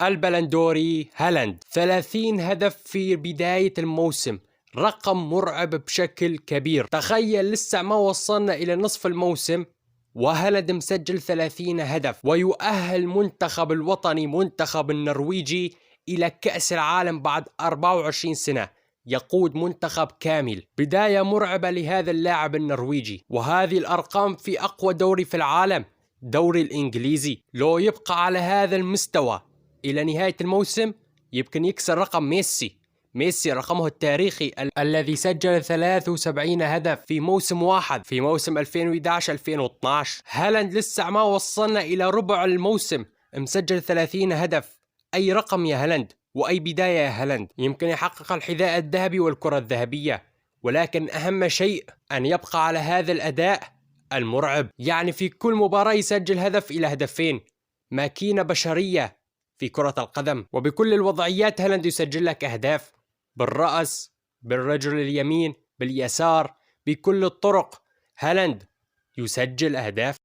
البلندوري هالاند 30 هدف في بداية الموسم، رقم مرعب بشكل كبير. تخيل لسه ما وصلنا إلى نصف الموسم وهالاند مسجل 30 هدف، ويؤهل منتخب الوطني منتخب النرويجي إلى كأس العالم بعد 24 سنة، يقود منتخب كامل. بداية مرعبة لهذا اللاعب النرويجي، وهذه الأرقام في أقوى دوري في العالم، دوري الإنجليزي. لو يبقى على هذا المستوى إلى نهاية الموسم يمكن يكسر رقم ميسي رقمه التاريخي الذي سجل 73 هدف في موسم واحد، في موسم 2011-2012. هالاند لسه ما وصلنا إلى ربع الموسم مسجل 30 هدف. أي رقم يا هالاند، وأي بداية يا هالاند. يمكن يحقق الحذاء الذهبي والكرة الذهبية، ولكن أهم شيء أن يبقى على هذا الأداء المرعب. يعني في كل مباراة يسجل هدف إلى هدفين، ماكينة بشرية في كرة القدم. وبكل الوضعيات هالاند يسجل لك أهداف، بالرأس، بالرجل اليمين، باليسار، بكل الطرق هالاند يسجل أهداف.